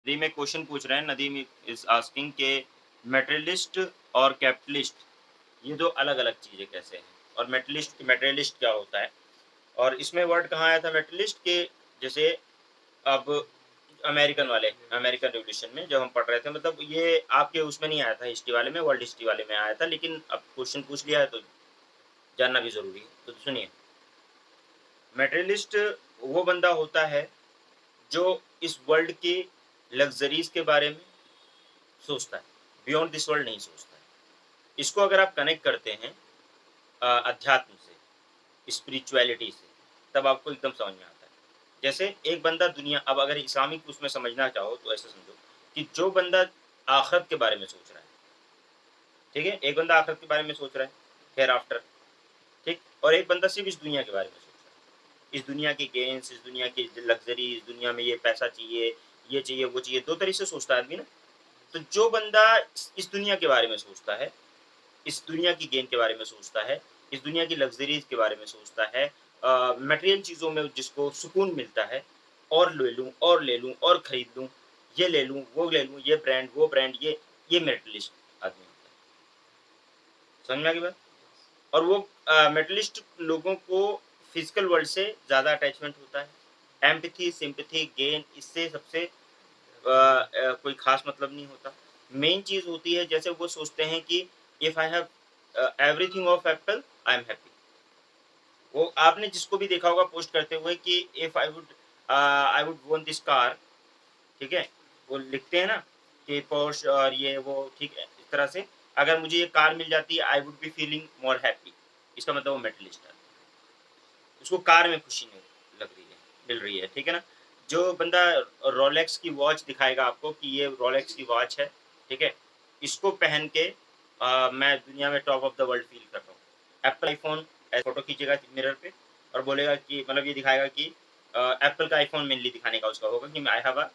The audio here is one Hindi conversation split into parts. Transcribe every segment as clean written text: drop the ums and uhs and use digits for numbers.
नदी में क्वेश्चन पूछ रहे हैं, नदीम इज आस्किंग के मेटेरियलिस्ट और कैपिटलिस्ट ये दो अलग-अलग चीज़ें कैसे हैं? और मटेरियलिस्ट क्या होता है? और इसमें वर्ड कहाँ आया था मेटेरियलिस्ट के, जैसे अब अमेरिकन रिवॉल्यूशन में जब हम पढ़ रहे थे, मतलब ये आपके उसमें नहीं आया था हिस्ट्री वाले में, वर्ल्ड हिस्ट्री वाले में आया था, लेकिन अब क्वेश्चन पूछ लिया है तो जानना भी ज़रूरी है। तो सुनिए, मटेरियलिस्ट वो बंदा होता है जो इस वर्ल्ड की लग्ज़रीज़ के बारे में सोचता है, बियॉन्ड दिस वर्ल्ड नहीं सोचता है। इसको अगर आप कनेक्ट करते हैं अध्यात्म से, स्पिरिचुअलिटी से, तब आपको एकदम समझ में आता है। जैसे एक बंदा दुनिया, अब अगर इस्लामिक उसमें समझना चाहो तो ऐसे समझो कि जो बंदा आखिरत के बारे में सोच रहा है, ठीक है? एक बंदा आखिरत के बारे में सोच रहा है, हेयर आफ्टर, ठीक? और एक बंदा सिर्फ़ इस दुनिया के बारे में सोच रहा है। इस दुनिया की गेन्स, इस दुनिया की लग्ज़री, इस दुनिया में ये पैसा चाहिए, ये चाहिए, वो चाहिए, 2 तरह से सोचता है आदमी ना। तो जो बंदा इस दुनिया के बारे में सोचता है, इस दुनिया की गेन के बारे में सोचता है, इस दुनिया की लग्ज़रीज़ के बारे में सोचता है, मटेरियल चीज़ों में जिसको सुकून मिलता है, और ले लूँ और खरीद लूँ, ये ले लूँ, वो ले लूँ, ये ब्रांड, वो ब्रांड, ये मेटलिस्ट आदमी होता है। समझ में आ गई बात? और वो मेटलिस्ट लोगों को फिज़िकल वर्ल्ड से ज़्यादा अटैचमेंट होता है। एम्पैथी, सिम्पैथी, गेन इससे सबसे कोई ख़ास मतलब नहीं होता। मेन चीज़ होती है, जैसे वो सोचते हैं कि if I have everything of Apple, I am happy. वो आपने जिसको भी देखा होगा पोस्ट करते हुए कि if I would want this car, ठीक है? वो लिखते हैं ना कि पोर्श और ये वो, ठीक है? इस तरह से अगर मुझे ये कार मिल जाती I would be feeling more happy. इसका मतलब वो मेटलिस्ट है। उसको कार में खुशी नहीं लग रही है, मिल रही है, ठीक है ना? जो बंदा रोलेक्स की वॉच दिखाएगा आपको कि ये रोलेक्स की वॉच है, ठीक है? इसको पहन के मैं दुनिया में top of the world feel कर रहा हूँ। एप्पल आईफ़ोन फ़ोटो खींचेगा मिरर पे और बोलेगा कि, मतलब ये दिखाएगा कि एप्पल का आईफ़ोन मेनली दिखाने का उसका होगा कि I have a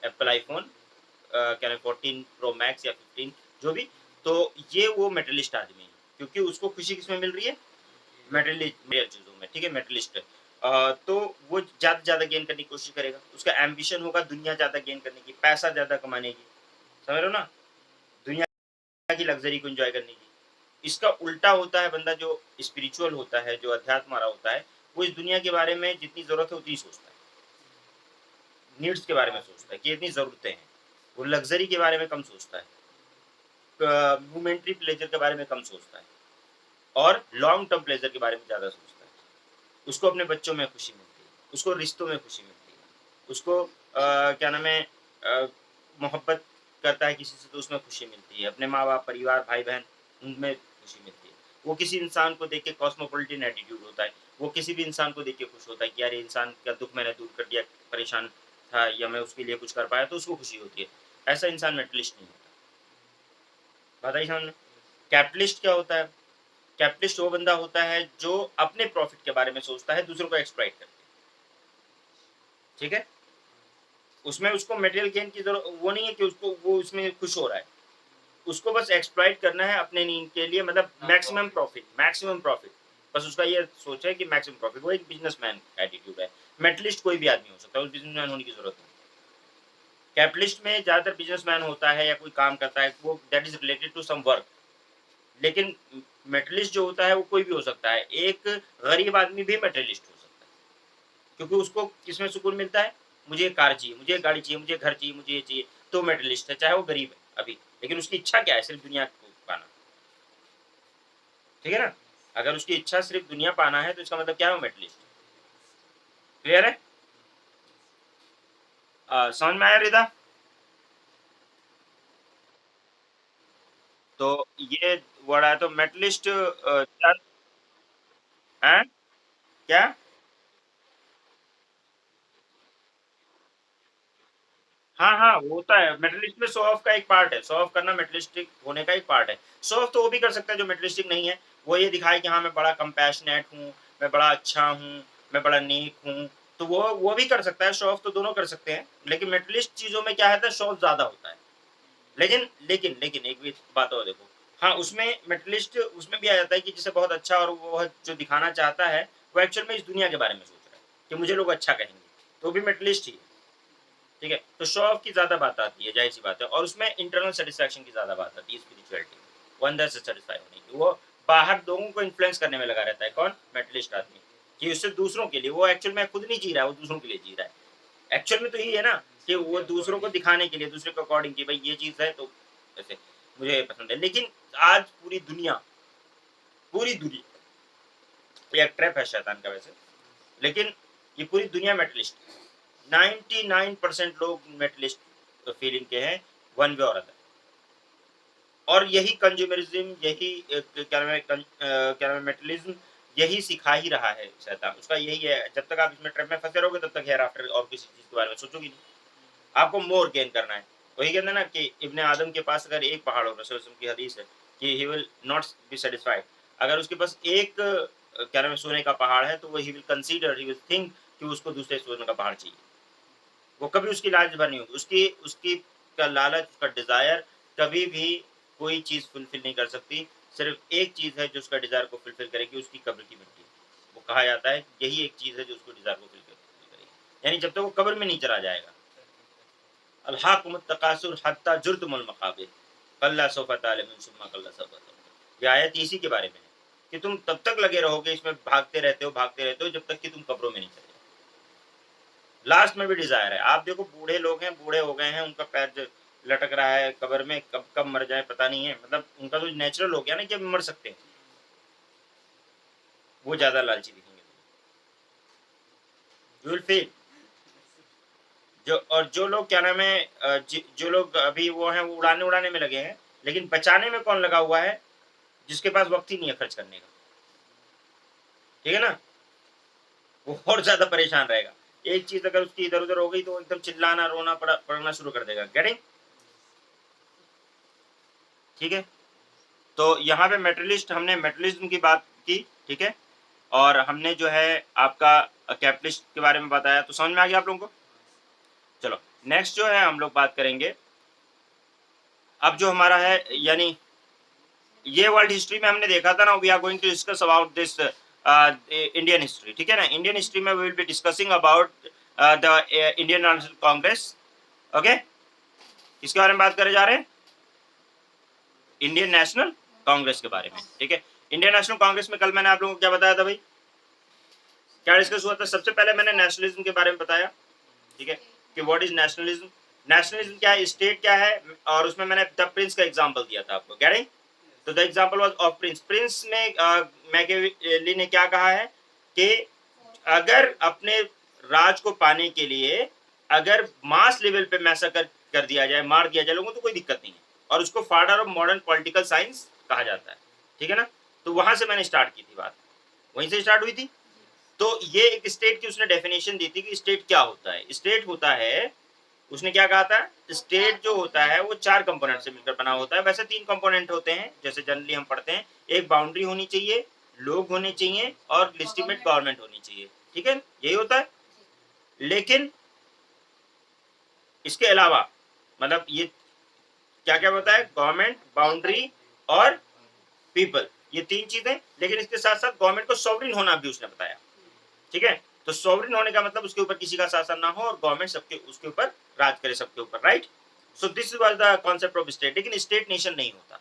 Apple iPhone, क्या नाम 14 प्रो मैक्स या 15 जो भी। तो ये वो मेटलिस्ट आदमी है, क्योंकि उसको खुशी किसमें मिल रही है? मटेरियल चीज़ों में, ठीक है? मेटलिस्ट है। तो वो ज़्यादा से ज़्यादा गेन करने की कोशिश करेगा। उसका एम्बिशन होगा दुनिया ज़्यादा गेन करने की, पैसा ज़्यादा कमाने की, समझ रहे हो ना? दुनिया की लग्ज़री को एन्जॉय करने की। इसका उल्टा होता है बंदा जो स्पिरिचुअल होता है, जो अध्यात्म वाला होता है, वो इस दुनिया के बारे में जितनी ज़रूरत है उतनी सोचता है। नीड्स के बारे में सोचता है कि इतनी ज़रूरतें हैं। वो लग्ज़री के बारे में कम सोचता है। मोमेंटरी प्लेज़र के बारे में कम सोचता है और लॉन्ग टर्म प्लेज़र के बारे में ज़्यादा सोचता है। उसको अपने बच्चों में खुशी मिलती है, उसको रिश्तों में खुशी मिलती है, उसको क्या नाम है, मोहब्बत करता है किसी से तो उसमें खुशी मिलती है, अपने माँ-बाप, परिवार, भाई-बहन उनमें खुशी मिलती है। वो किसी इंसान को देख के कॉस्मोपॉलिटन एटीट्यूड होता है, वो किसी भी इंसान को देख के खुश होता है कि यार ये इंसान का दुःख मैंने दूर कर दिया, परेशान था या मैं उसके लिए कुछ कर पाया तो उसको खुशी होती है। ऐसा इंसान मेटलिस्ट नहीं होता। बात आई समझ में? कैपिटलिस्ट क्या होता है? कैपिटलिस्ट वो बंदा होता है जो अपने प्रॉफिट के बारे में सोचता है, दूसरों को एक्सप्लॉइट करके, ठीक है? उसमें उसको मटेरियल गेन की वो नहीं है कि उसको वो उसमें खुश हो रहा है। उसको बस एक्सप्लॉइट करना है अपने नीड के लिए, मतलब मैक्सिमम प्रॉफिट। बस उसका ये सोच है कि मैक्सिमम प्रॉफिट, वो एक बिज़नेसमैन एटीट्यूड है। मेटलिस्ट कोई भी आदमी हो सकता है, उस बिज़नेसमैन होने की ज़रूरत नहीं। कैपिटलिस्ट में ज़्यादातर बिज़नेसमैन होता है या कोई काम करता है, वो that is related to some work. लेकिन मेटलिस्ट जो होता है वो कोई भी हो सकता है। एक गरीब आदमी भी मेटेरियलिस्ट हो सकता है, क्योंकि उसको किसमें सुकून मिलता है? मुझे कार चाहिए, मुझे गाड़ी चाहिए, मुझे घर चाहिए, मुझे ये चाहिए, तो मेटेरियलिस्ट है, चाहे वो गरीब है अभी। लेकिन उसकी इच्छा क्या है? सिर्फ़ दुनिया को पाना, ठीक है ना? अगर उसकी इच्छा सिर्फ़ दुनिया पाना है तो इसका मतलब क्या है? वो मेटेरियलिस्ट है। क्लियर है? समझ में आया रिदा? तो ये वर्ड आया तो मेटेरियलिस्ट क्या हैं? क्या? हाँ, हाँ, वो होता है। मेटलिस्ट में शो ऑफ का एक पार्ट है। शो ऑफ करना मेटलिस्टिक होने का एक पार्ट है। शो ऑफ तो वो भी कर सकता है जो मेटलिस्टिक नहीं है। वो ये दिखाए कि हाँ, मैं बड़ा कंपैशनेट हूँ, मैं बड़ा अच्छा हूँ, मैं बड़ा नेक हूँ। तो वो भी कर सकता है, शो ऑफ तो दोनों कर सकते हैं। लेकिन मेटलिस्ट चीज़ों में क्या है, शो ऑफ ज़्यादा होता है। लेकिन एक भी बात और देखो, हाँ, उसमें मेटलिस्ट उसमें भी आ जाता है कि जिसे बहुत अच्छा और वो जो दिखाना चाहता है, वो एक्चुअल में इस दुनिया के बारे में सोच रहा है कि मुझे लोग अच्छा कहेंगे। तो वो भी मेटलिस्ट ही है। ठीक है। तो शो ऑफ की ज्यादा बात आती है, जाहिर सी बात है, और उसमें इंटरनल सेटिस्फैक्शन की ज्यादा बात आती है स्पिरिचुअलिटी में, वो अंदर से सेटिस्फाई होने की, वो बाहर लोगों को इन्फ्लुएंस करने में लगा रहता है। कौन? मेटलिस्ट आदमी, कि उससे दूसरों के लिए, वो एक्चुअल में खुद नहीं जी रहा है, वो दूसरों के लिए जी रहा है। एक्चुअल में तो यही है ना, कि वो दूसरों को दिखाने के लिए, दूसरे के अकॉर्डिंग, कि भाई ये चीज है तो ऐसे मुझे ये पसंद है। लेकिन आज पूरी दुनिया, ये एक ट्रैप है शैतान का वैसे, लेकिन ये पूरी दुनिया मेटलिस्ट, 99% लोग मेटलिस्ट फीलिंग के हैं, वन वे और अदर। और यही कंज्यूमरिज्म, यही क्या नाम है, क्या नाम है, मेटलिज्म, यही सिखा ही रहा है शैतान, उसका यही है। जब तक आप इसमें ट्रैप में फंसे रहोगे, तब तक हेयर आफ्टर और किसी चीज के बारे में सोचोगे नहीं। आपको मोर गेन करना है। वही कहते हैं ना कि इब्ने आदम के पास अगर एक पहाड़ हो, रसूल की हदीस है कि he will not be satisfied, अगर उसके पास एक क्या नाम है, सोने का पहाड़ है, तो वो he will consider, he will think कि उसको दूसरे सोने का पहाड़ चाहिए। वो कभी उसकी लालच भर नहीं होगी, उसकी उसकी का लालच, उसका डिजायर कभी भी कोई चीज फुलफिल नहीं कर सकती। सिर्फ एक चीज है जो उसका डिजायर को फुलफिल करेगी, उसकी कब्र की मिट्टी। वो कहा जाता है यही एक चीज है जो उसको डिजायर को फुलफिल करेगी, यानी जब तक वो कब्र में नहीं चला जाएगा। अल्हाकुमुत तकासुर हत्ता जुर्तुमुल मकाबिर कल्ला सौफा तालिमुन सुम्मा कल्ला सौफा तालिमुन। ये आयत इसी के बारे में है कि तुम तब तक लगे रहोगे, इसमें भागते रहते हो जब तक कि तुम कब्रों में नहीं चले। लास्ट में भी डिजायर है। आप देखो, बूढ़े लोग हैं, बूढ़े हो गए हैं, उनका पैर लटक रहा है कब्र में, कब कब मर जाए पता नहीं है, मतलब उनका तो नेचुरल हो गया ना कि अब मर सकते हैं, वो ज्यादा लालची दिखेंगे। यू विल फील, जो लोग क्या नाम है, जो लोग अभी वो हैं, वो उड़ाने उड़ाने में लगे हैं, लेकिन बचाने में कौन लगा हुआ है? जिसके पास वक्त ही नहीं है खर्च करने का, ठीक है ना, वो और ज्यादा परेशान रहेगा। एक चीज अगर उसकी इधर उधर हो गई तो एकदम चिल्लाना रोना पड़ना शुरू कर देगा। गेटिंग? ठीक है। तो यहाँ पे मेटलिस्ट, हमने मेटलिज्म की बात की, ठीक है, और हमने जो है आपका कैपिटलिस्ट के बारे में बताया, तो समझ में आ गया आप लोगों को? चलो नेक्स्ट जो है हम लोग बात करेंगे, अब जो हमारा है, यानी ये वर्ल्ड हिस्ट्री में हमने देखा था ना, we are going to discuss about this Indian history, ठीक है ना। इंडियन हिस्ट्री में we will be discussing about the Indian National Congress. Okay, इसके बारे में बात करे जा रहे हैं, इंडियन नेशनल कांग्रेस के बारे में, ठीक है। इंडियन नेशनल कांग्रेस में कल मैंने आप लोगों को क्या बताया था भाई, क्या डिस्कस हुआ था? सबसे पहले मैंने नेशनलिज्म के बारे में बताया, ठीक है, कि व्हाट इज नेशनलिज्म। नेशनलिज्म क्या है, स्टेट क्या है, और उसमें मैंने द प्रिंस का एग्जांपल दिया था आपको, गेटिंग? तो the example was of Prince. Prince में मैकियावेली ने क्या कहा है कि अगर अपने राज को पाने के लिए अगर मास लेवल पे मैसेकर कर दिया जाए, मार दिया जाए लोगों को, तो कोई दिक्कत नहीं है, और उसको father of modern political science कहा जाता है, ठीक है ना। तो वहां से मैंने स्टार्ट की थी बात, वहीं से स्टार्ट हुई थी। तो ये एक स्टेट की उसने डेफिनेशन दी थी कि स्टेट क्या होता है। स्टेट होता है, उसने क्या कहा था, स्टेट जो होता है वो 4 कंपोनेंट से मिलकर बना होता है। वैसे 3 कंपोनेंट होते हैं जैसे जनरली हम पढ़ते हैं, एक बाउंड्री होनी चाहिए, लोग होने चाहिए, और लेजिटिमेट गवर्नमेंट होनी चाहिए, ठीक है, यही होता है। लेकिन इसके अलावा, मतलब ये क्या क्या होता है, गवर्नमेंट, बाउंड्री और पीपल, ये 3 चीजें। लेकिन इसके साथ साथ गवर्नमेंट को सॉवरिन होना भी उसने बताया, ठीक है। तो सॉवरिन होने का मतलब उसके ऊपर किसी का शासन ना हो, और गवर्नमेंट सबके उसके ऊपर राज करे, सबके ऊपर, right. So this was the concept of state. लेकिन स्टेट नेशन नहीं होता,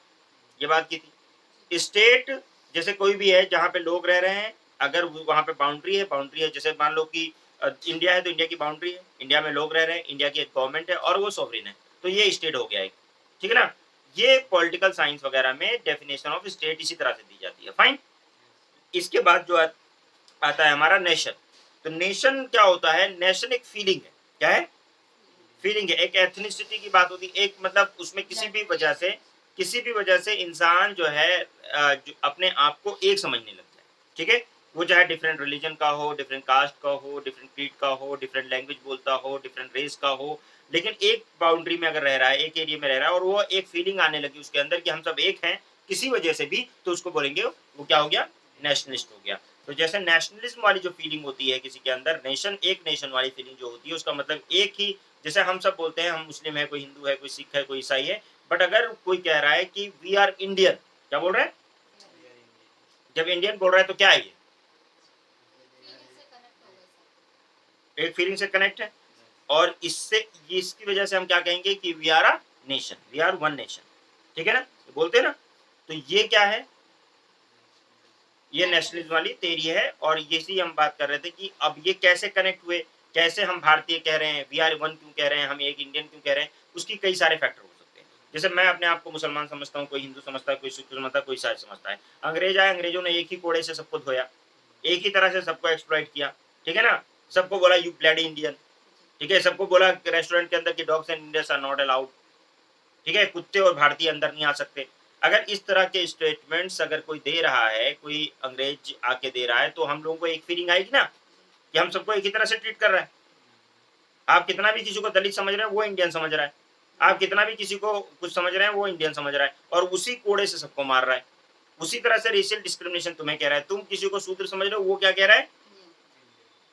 ये बात की थी। स्टेट जैसे कोई भी है जहां पे लोग रह रहे हैं, अगर वहां पे बाउंड्री है, जैसे मान लो कि इंडिया है, तो इंडिया की बाउंड्री है, इंडिया में लोग रह रहे हैं, इंडिया की एक गवर्नमेंट है, और वो सॉवरिन है, तो ये स्टेट हो गया एक, ठीक है ना। ये पॉलिटिकल साइंस वगैरह में डेफिनेशन ऑफ स्टेट इसी तरह से दी जाती है, फाइन। इसके बाद जो आता है हमारा नेशन। तो नेशन क्या होता है, नेशन एक फीलिंग है, क्या है, फीलिंग है, एक एथनिसिटी की बात होती है, एक मतलब उसमें किसी भी वजह से इंसान जो है जो अपने आप को एक समझने लग जाए, ठीक है। वो चाहे डिफरेंट रिलीजन का हो, डिफरेंट कास्ट का हो, डिफरेंट क्रीड का हो, डिफरेंट लैंग्वेज बोलता हो, डिफरेंट रेस का हो, लेकिन एक बाउंड्री में अगर रह रहा है, एक एरिया में रह रहा है, और वो एक फीलिंग आने लगी उसके अंदर कि हम सब एक हैं किसी वजह से भी, तो उसको बोलेंगे वो क्या हो गया, नेशनलिस्ट हो गया। तो जैसे नेशनलिज्म वाली जो फीलिंग होती है किसी के अंदर, एक नेशन वाली फीलिंग जो होती है, उसका मतलब एक ही, जैसे हम सब बोलते हैं हम मुस्लिम है, कोई हिंदू है, कोई सिख है, कोई ईसाई है, बट अगर कोई कह रहा है कि वी आर इंडियन, क्या बोल रहा है, जब इंडियन बोल रहा है तो क्या है ये, एक फीलिंग से कनेक्ट है। और इसकी वजह से हम क्या कहेंगे कि we are a nation, we are one nation, ठीक है ना, बोलते हैं ना। तो ये क्या है, ये नेशनलिज्म वाली थ्योरी है, और इसी हम बात कर रहे थे कि अब ये कैसे कनेक्ट हुए, कैसे हम भारतीय कह रहे हैं, वी आर वन क्यों कह रहे हैं, हम एक इंडियन क्यों कह रहे हैं, उसकी कई सारे फैक्टर हो सकते हैं। जैसे मैं अपने आप को मुसलमान समझता हूँ, कोई हिंदू समझता है, कोई सिख समझता है, कोई ईसाई समझता है। अंग्रेज आए, अंग्रेजों ने एक ही कोड़े से सबको धोया, एक ही तरह से सबको एक्सप्लॉइट किया, ठीक है ना। सबको बोला यू ब्लडी इंडियन, ठीक है, सबको बोला रेस्टोरेंट के अंदर की dogs and Indians are not allowed, ठीक है, कुत्ते और भारतीय अंदर नहीं आ सकते। अगर इस तरह के स्टेटमेंट्स अगर कोई दे रहा है, कोई अंग्रेज आके दे रहा है, तो हम लोगों को एक फीलिंग आएगी ना कि हम सबको एक ही तरह से ट्रीट कर रहा है। आप कितना भी किसी को दलित समझ रहे हैं, वो इंडियन समझ रहा है। आप कितना भी किसी को कुछ समझ रहे हैं, वो इंडियन समझ रहा है, और उसी कोड़े से सबको मार रहा है। उसी तरह से रेशियल डिस्क्रिमिनेशन तुम्हें कह रहा है, तुम किसी को शूद्र समझ रहे हो, वो क्या कह रहा है,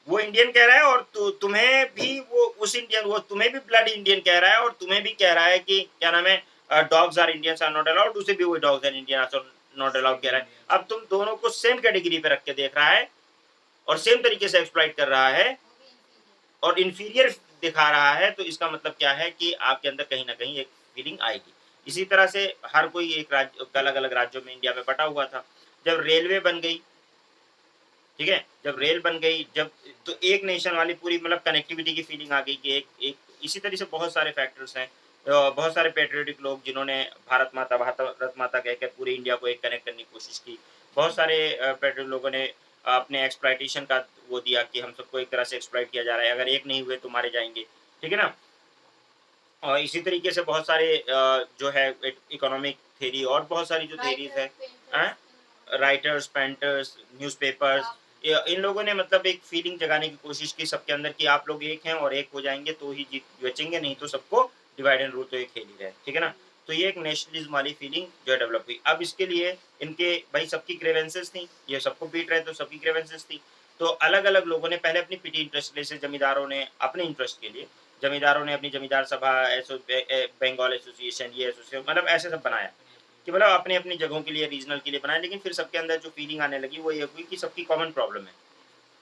वो इंडियन कह रहा है, और तुम्हें भी वो उस इंडियन, वो तुम्हें भी ब्लड इंडियन कह रहा है, और तुम्हें भी कह रहा है कि क्या नाम है, dogs are Indians are not allowed, उसे भी वो dogs are Indian are not allowed कह रहा है। अब तुम दोनों को सेम कैटेगरी पे रख के देख रहा है, और सेम तरीके से एक्सप्लॉइट कर रहा है, और इंफीरियर दिखा रहा है, तो इसका मतलब क्या है कि आपके अंदर कहीं ना कहीं एक फीलिंग आएगी। इसी तरह से हर कोई एक राज्य, अलग अलग राज्यों में इंडिया में बटा हुआ था। जब रेलवे बन गई, ठीक है, जब रेल बन गई, जब तो एक नेशन वाली पूरी मतलब कनेक्टिविटी की फीलिंग आ गई कि एक एक इसी तरह से बहुत सारे फैक्टर्स हैं। बहुत सारे पेट्रियोटिक लोग जिन्होंने भारत माता कहकर पूरे इंडिया को एक कनेक्ट करने की कोशिश की। बहुत सारे पेट्रियोटिक लोगों ने अपने एक्सप्लॉइटेशन का वो दिया कि हम सबको एक तरह से एक्सप्लॉइट किया जा रहा है, अगर एक नहीं हुए तो मारे जाएंगे, ठीक है ना। और इसी तरीके से बहुत सारे जो है इकोनॉमिक थ्योरी और बहुत सारी जो थ्योरीज है, राइटर्स, पेंटर्स, न्यूज़पेपर्स, इन लोगों ने मतलब एक फीलिंग जगाने की कोशिश की सबके अंदर कि आप लोग एक हैं और एक हो जाएंगे तो ही जीत बचेंगे, नहीं तो सबको डिवाइड एंड रूल तो ये खेल ही रहे, ठीक है ना। तो ये एक नेशनलिज्म वाली फीलिंग जो है डेवलप हुई। अब इसके लिए इनके भाई सबकी ग्रेवेंसेस थी, ये सबको बीट रहे तो सबकी ग्रेवेंसेस थी। तो अलग अलग लोगों ने पहले अपनी पिटी इंटरेस्ट, जैसे जमींदारों ने अपने इंटरेस्ट के लिए, जमींदारों ने अपनी जमींदार सभा, बंगाल एसोसिएशन, ये एसोसिएशन, मतलब ऐसे सब बनाया कि मतलब अपनी अपनी जगहों के लिए, रीजनल के लिए बनाया। लेकिन फिर सबके अंदर जो फीलिंग आने लगी वो ये हुई कि सबकी कॉमन प्रॉब्लम है।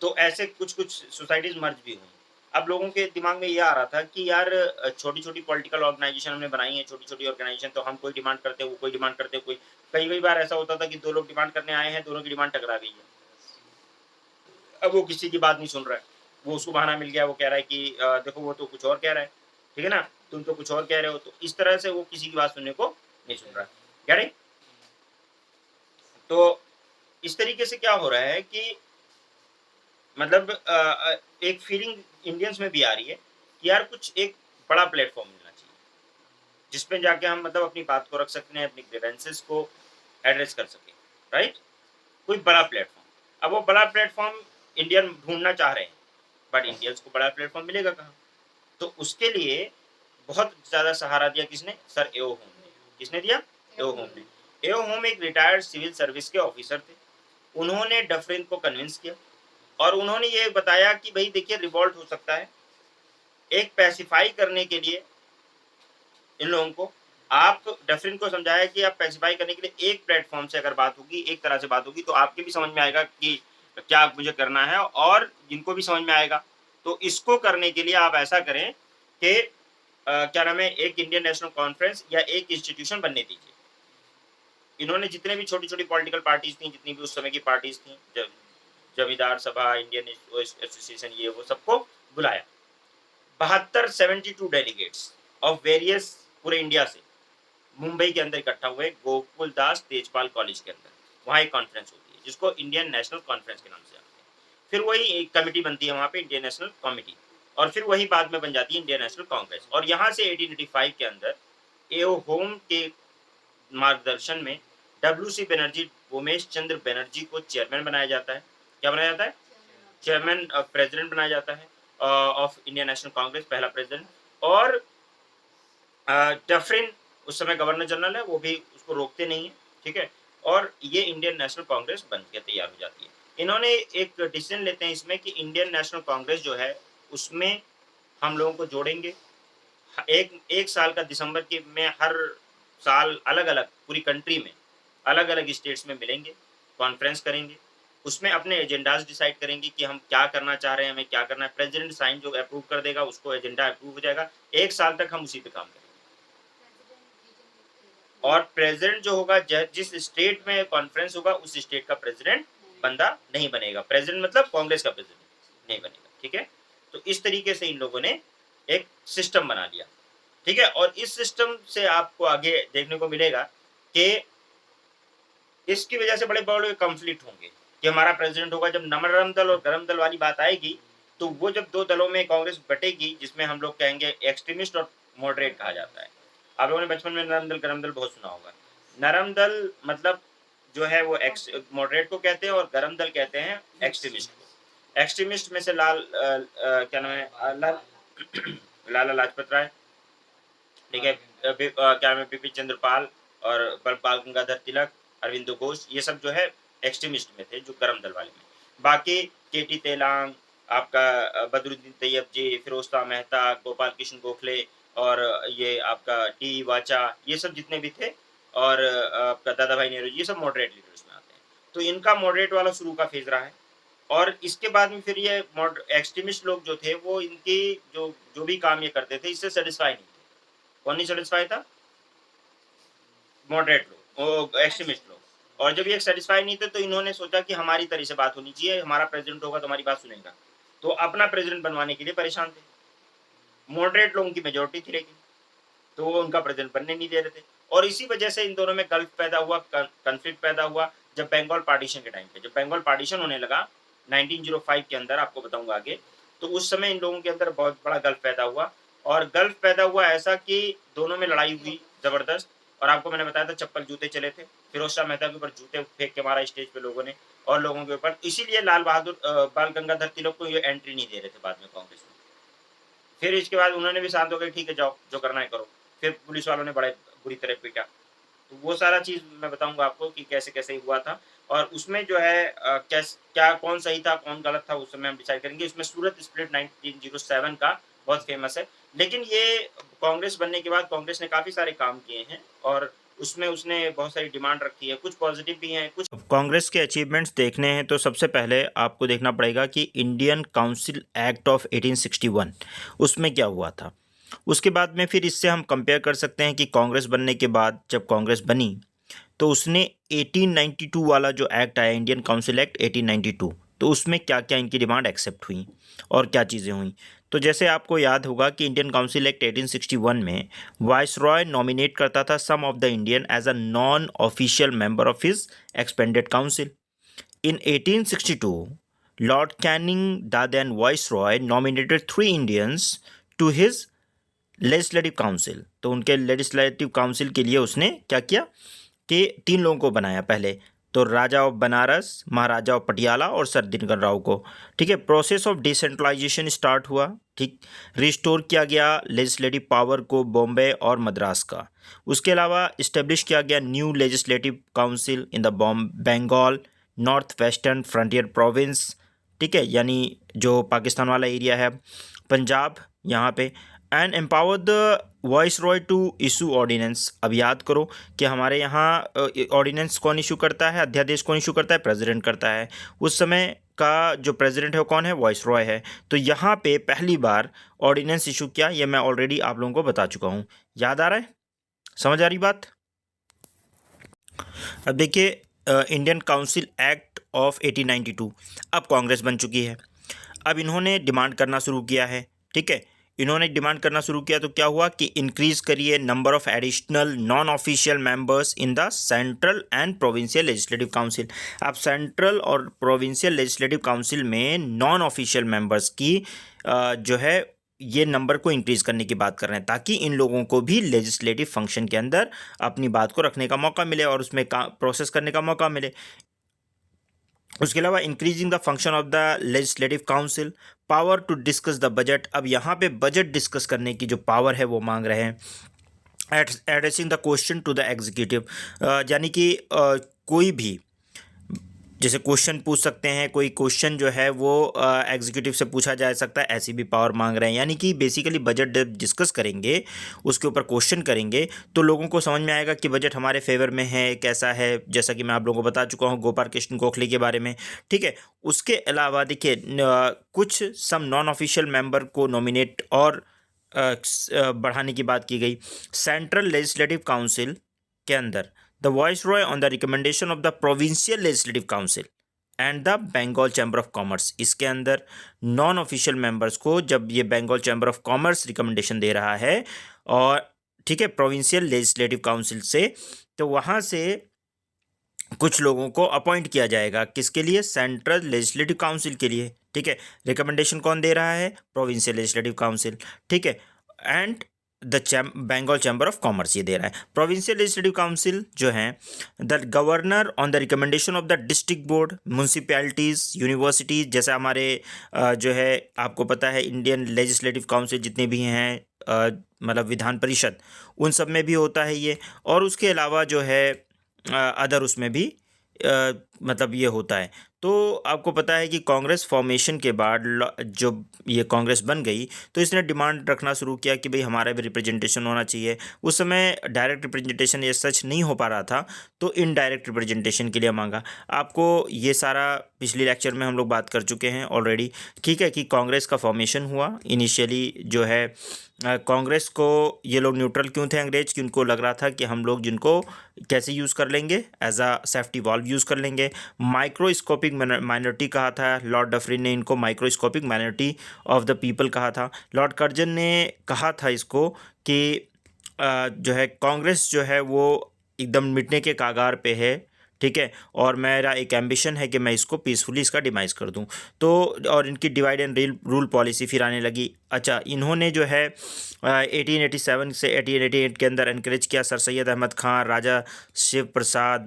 तो ऐसे कुछ कुछ सोसाइटीज मर्ज भी हुई। अब लोगों के दिमाग में ये आ रहा था कि यार छोटी छोटी पॉलिटिकल ऑर्गेनाइजेशन हमने बनाई है, छोटी छोटी ऑर्गेनाइजेशन, तो हम कोई डिमांड करते हैं, वो कोई डिमांड करते हैं, कोई कई कई बार ऐसा होता था कि दो लोग डिमांड करने आए हैं, दोनों की डिमांड टकरा गई है। अब वो किसी की बात नहीं सुन रहा है, वो उसको बहाना मिल गया, वो कह रहा है कि देखो वो तो कुछ और कह रहा है, ठीक है ना, तुम तो कुछ और कह रहे हो, तो इस तरह से वो किसी की बात सुनने को नहीं सुन रहा है, कह रहे। तो इस तरीके से क्या हो रहा है कि मतलब एक फीलिंग इंडियंस में भी आ रही है कि यार कुछ एक बड़ा प्लेटफॉर्म मिलना चाहिए जिसपे जाके हम मतलब अपनी बात को रख सकते हैं, अपनी ग्रीवेंसेस को एड्रेस कर सकें, राइट। कोई बड़ा प्लेटफॉर्म, अब वो बड़ा प्लेटफॉर्म इंडियन ढूंढना चाह रहे हैं, बट इंडियंस को बड़ा प्लेटफॉर्म मिलेगा कहाँ। तो उसके लिए बहुत ज़्यादा सहारा दिया किसने, सर एओ होम ने। किसने दिया, एओ होम ने। एओ होम एक रिटायर्ड सिविल सर्विस के ऑफिसर थे। उन्होंने डफरिन को कन्विंस किया, और उन्होंने ये बताया कि भाई देखिए रिवॉल्ट हो सकता है, एक पैसिफाई करने के लिए इन लोगों को, आप डफरिन को समझाया कि आप पैसिफाई करने के लिए एक प्लेटफॉर्म से अगर बात होगी, एक तरह से बात होगी, तो आपके भी समझ में आएगा कि क्या मुझे करना है, और जिनको भी समझ में आएगा। तो इसको करने के लिए आप ऐसा करें कि क्या नाम है, एक इंडियन नेशनल कॉन्फ्रेंस या एक इंस्टीट्यूशन बनने दीजिए। इन्होंने जितने भी छोटी छोटी पॉलिटिकल पार्टीज थी, जितनी भी उस समय की पार्टीज थी, जमींदार सभा, इंडियन एसोसिएशन, ये वो सबको बुलाया। 72 डेलीगेट्स ऑफ वेरियस पूरे इंडिया से मुंबई के अंदर इकट्ठा हुए, गोकुल दास तेजपाल कॉलेज के अंदर। वहाँ एक कॉन्फ्रेंस होती है जिसको इंडियन नेशनल कॉन्फ्रेंस के नाम से जानते हैं। फिर वही एक कमेटी बनती है वहाँ पे, इंडियन नेशनल कमेटी, और फिर वही बाद में बन जाती है इंडियन नेशनल कांग्रेस। और यहाँ से 1885 के अंदर एओ होम के मार्गदर्शन में डब्ल्यू सी बनर्जी, उमेश चंद्र बनर्जी को चेयरमैन बनाया जाता है। क्या बनाया जाता है, चेयरमैन, प्रेसिडेंट बनाया जाता है ऑफ इंडियन नेशनल कांग्रेस, पहला प्रेसिडेंट। और डफरिन उस समय गवर्नर जनरल है, वो भी उसको रोकते नहीं है, ठीक है। और ये इंडियन नेशनल कांग्रेस बन के तैयार हो जाती है। इन्होंने एक डिसीजन लेते हैं इसमें कि इंडियन नेशनल कांग्रेस जो है उसमें हम लोगों को जोड़ेंगे। एक एक साल का दिसंबर के में हर साल अलग अलग पूरी कंट्री में अलग अलग स्टेट्स में मिलेंगे, कॉन्फ्रेंस करेंगे, उसमें अपने एजेंडाज डिसाइड करेंगी कि हम क्या करना चाह रहे हैं, हमें क्या करना है। प्रेसिडेंट साइन जो अप्रूव कर देगा उसको एजेंडा अप्रूव हो जाएगा। 1 साल तक हम उसी पे काम करेंगे। और प्रेसिडेंट जो होगा जिस स्टेट में कॉन्फ्रेंस होगा उस स्टेट का प्रेसिडेंट बंदा नहीं बनेगा। प्रेसिडेंट मतलब कांग्रेस का प्रेसिडेंट नहीं बनेगा, ठीक है। तो इस तरीके से इन लोगों ने एक सिस्टम बना लिया, ठीक है। और इस सिस्टम से आपको आगे देखने को मिलेगा कि इसकी वजह से बड़े बड़े कॉन्फ्लिक्ट होंगे कि हमारा प्रेसिडेंट होगा। जब नरम दल और गरम दल वाली बात आएगी तो वो जब 2 दलों में कांग्रेस बटेगी, जिसमें हम लोग कहेंगे एक्सट्रीमिस्ट और मॉडरेट कहा जाता है। आप लोगों ने बचपन में नरम दल गरम दल बहुत सुना होगा। नरम दल मतलब जो है वो मॉडरेट को कहते हैं और गरम दल कहते हैं एक्सट्रीमिस्ट को। एक्सट्रीमिस्ट में से क्या नाम है, लाला लाजपत राय, ठीक है, क्या नाम है, बिपिन चंद्रपाल और बाल गंगाधर तिलक, अरविंदो घोष, ये सब जो है एक्सट्रीमिस्ट में थे, जो गरम दल वाले में। बाकी केटी तेलांग, आपका बदरुद्दीन तैयब जी, फिरोजशाह मेहता, गोपाल कृष्ण गोखले और ये आपका डी वाचा, ये सब जितने भी थे, और आपका दादा भाई नेहरू, ये सब मॉडरेट लीडर्स में आते हैं। तो इनका मॉडरेट वाला शुरू का फेज रहा है। और इसके बाद में फिर ये एक्सट्रीमिस्ट लोग जो थे वो इनकी जो जो भी काम ये करते थे इससे सेटिस्फाई नहीं थे। कौन नहीं सेटिस्फाई था? मॉडरेट लोग, एक्सट्रीमिस्ट लोग। और जब ये सेटिस्फाई नहीं थे तो इन्होंने सोचा कि हमारी तरह से बात होनी चाहिए, हमारा प्रेसिडेंट होगा तो हमारी बात सुनेगा। तो अपना प्रेसिडेंट बनवाने के लिए परेशान थे। मॉडरेट लोगों की मेजोरिटी थी लेकिन, तो वो उनका प्रेसिडेंट बनने नहीं दे रहे थे। और इसी वजह से इन दोनों में गल्फ पैदा हुआ, कन्फ्लिक्ट पैदा हुआ जब बंगाल पार्टीशन के टाइम पे। जब बंगाल पार्टीशन होने लगा 1905 के अंदर, आपको बताऊंगा आगे, तो उस समय इन लोगों के अंदर बहुत बड़ा गल्फ पैदा हुआ। और गल्फ पैदा हुआ ऐसा कि दोनों में लड़ाई हुई जबरदस्त। और आपको मैंने बताया था चप्पल जूते चले थे, फिरोजशाह मेहता के ऊपर जूते फेंक के मारा स्टेज पे लोगों ने और लोगों के ऊपर। इसीलिए लाल बहादुर बाल गंगाधर तिलक को ये एंट्री नहीं दे रहे थे बाद में कांग्रेस में। फिर इसके बाद उन्होंने भी शांत हो गए, ठीक है जाओ जो करना है करो। फिर पुलिस वालों ने बड़े बुरी तरह पीटा। तो वो सारा चीज मैं बताऊंगा आपको कि कैसे कैसे हुआ था। और उसमें जो है क्या कौन सही था कौन गलत था उस समय हम डिसाइड करेंगे। उसमें सूरत स्प्लिट 1907 का बहुत फेमस है। लेकिन ये कांग्रेस बनने के बाद कांग्रेस ने काफी सारे काम किए हैं और उसमें उसने बहुत सारी डिमांड रखी है, कुछ पॉजिटिव भी हैं कुछ। कांग्रेस के अचीवमेंट्स देखने हैं तो सबसे पहले आपको देखना पड़ेगा कि इंडियन काउंसिल एक्ट ऑफ 1861 उसमें क्या हुआ था। उसके बाद में फिर इससे हम कंपेयर कर सकते हैं कि कांग्रेस बनने के बाद जब कांग्रेस बनी तो उसने 1892 वाला जो एक्ट आया, इंडियन काउंसिल एक्ट 1892, तो उसमें क्या क्या इनकी डिमांड एक्सेप्ट हुई और क्या चीज़ें हुई। तो जैसे आपको याद होगा कि इंडियन काउंसिल एक्ट 1861 में वाइसरॉय नॉमिनेट करता था some of the Indian as a non official member of his expanded council. In 1862 lord Canning the then viceroy nominated 3 Indians to his legislative council. तो उनके लेजिस्लेटिव काउंसिल के लिए उसने क्या किया कि 3 लोगों को बनाया पहले, तो राजा ऑफ बनारस, महाराजा ऑफ पटियाला और सर दिनकर राव को, ठीक है। प्रोसेस ऑफ डिसेंट्रलाइजेशन स्टार्ट हुआ, ठीक। रिस्टोर किया गया लेजिस्लेटिव पावर को बॉम्बे और मद्रास का। उसके अलावा इस्टेब्लिश किया गया new legislative council in the Bengal North Western Frontier Province, ठीक है, यानी जो पाकिस्तान वाला एरिया है, पंजाब यहाँ पे। And empower the viceroy to issue ordinance. अब याद करो कि हमारे यहाँ ऑर्डिनेंस कौन इशू करता है, अध्यादेश कौन इशू करता है, प्रेसिडेंट करता है। उस समय का जो प्रेसिडेंट है वो कौन है, वॉइस रॉय है। तो यहाँ पे पहली बार ऑर्डिनेंस इशू किया, ये मैं ऑलरेडी आप लोगों को बता चुका हूँ। याद आ रहा है, समझ आ रही बात। अब देखिए इंडियन काउंसिल एक्ट ऑफ 1892, अब कांग्रेस बन चुकी है। अब इन्होंने डिमांड करना शुरू किया है, ठीक है। इन्होंने डिमांड करना शुरू किया तो क्या हुआ कि इंक्रीज करिए number of additional non official members in the central and provincial legislative council. अब सेंट्रल और प्रोविंशियल लेजिस्लेटिव काउंसिल में नॉन ऑफिशियल मेंबर्स की जो है ये नंबर को इंक्रीज करने की बात कर रहे हैं, ताकि इन लोगों को भी लेजिस्लेटिव फंक्शन के अंदर अपनी बात को रखने का मौका मिले और उसमें प्रोसेस करने का मौका मिले। उसके अलावा increasing the function of the legislative council, power to discuss the budget. अब यहाँ पे बजट डिस्कस करने की जो पावर है वो मांग रहे हैं। Addressing the question to the executive, यानी कि कोई भी जैसे क्वेश्चन पूछ सकते हैं, कोई क्वेश्चन जो है वो एग्जीक्यूटिव से पूछा जा सकता है, ऐसी भी पावर मांग रहे हैं। यानी कि बेसिकली बजट जब डिस्कस करेंगे, उसके ऊपर क्वेश्चन करेंगे, तो लोगों को समझ में आएगा कि बजट हमारे फेवर में है, कैसा है। जैसा कि मैं आप लोगों को बता चुका हूँ गोपाल कृष्ण गोखले के बारे में, ठीक है। उसके अलावा देखिए कुछ सम नॉन ऑफिशियल मेंबर को नॉमिनेट और बढ़ाने की बात की गई। सेंट्रल लेजिस्लेटिव काउंसिल के अंदर the viceroy on the recommendation of the provincial legislative council and the Bengal chamber of commerce, इसके अंदर नॉन ऑफिशियल मेंबर्स को जब ये Bengal chamber of commerce recommendation दे रहा है, और ठीक है, प्रोविंशियल लेजिस्लेटिव काउंसिल से, तो वहाँ से कुछ लोगों को अपॉइंट किया जाएगा। किसके लिए? सेंट्रल लेजिस्लेटिव काउंसिल के लिए, ठीक है। रिकमेंडेशन कौन दे रहा है? प्रोविंशियल लेजिस्लेटिव काउंसिल, ठीक है। And the Bengal chamber of commerce ये दे रहा है। प्रोविंशियल लेजिस्लेटिव काउंसिल जो है the governor on the recommendation of the district board, municipalities, universities, जैसे हमारे जो है आपको पता है इंडियन लेजिस्लेटिव काउंसिल जितने भी हैं, मतलब विधान परिषद, उन सब में भी होता है ये। और उसके अलावा जो है अदर उसमें भी मतलब ये होता है। तो आपको पता है कि कांग्रेस फॉर्मेशन के बाद जो ये कांग्रेस बन गई, तो इसने डिमांड रखना शुरू किया कि भाई हमारा भी रिप्रेजेंटेशन होना चाहिए। उस समय डायरेक्ट रिप्रेजेंटेशन ये सच नहीं हो पा रहा था, तो इनडायरेक्ट रिप्रेजेंटेशन के लिए मांगा। आपको ये सारा पिछली लेक्चर में हम लोग बात कर चुके हैं ऑलरेडी, ठीक है, कि कांग्रेस का फॉर्मेशन हुआ। इनिशियली जो है कांग्रेस को ये लोग न्यूट्रल क्यों थे अंग्रेज, कि उनको लग रहा था कि हम लोग जिनको कैसे यूज़ कर लेंगे, as a safety valve use कर लेंगे। माइक्रोस्कोपिक माइनॉरिटी कहा था लॉर्ड डफरिन ने, इनको microscopic minority of the people कहा था। लॉर्ड कर्जन ने कहा था इसको कि जो है कांग्रेस जो है वो एकदम मिटने के कागार पे है, ठीक है, और मेरा एक एम्बिशन है कि मैं इसको पीसफुली इसका डिमाइस कर दूं। तो और इनकी डिवाइड एंड रूल पॉलिसी फिर आने लगी। अच्छा, इन्होंने जो है 1887 से 1888 के अंदर इनकरेज किया सर सैयद अहमद खान, राजा शिव प्रसाद,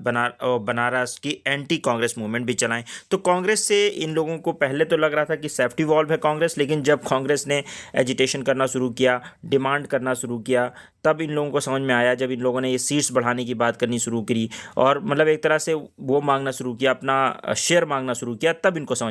बनारस की एंटी कांग्रेस मूवमेंट भी चलाएं। तो कांग्रेस से इन लोगों को पहले तो लग रहा था कि सेफ्टी वॉल्व है कांग्रेस, लेकिन जब कांग्रेस ने एजिटेशन करना शुरू किया, डिमांड करना शुरू किया, तब इन लोगों को समझ में आया, जब इन लोगों ने ये सीट्स बढ़ाने की बात करनी शुरू करी और मतलब एक तरह से वो मांगना शुरू किया, अपना शेयर मांगना शुरू किया, तब इनको समझ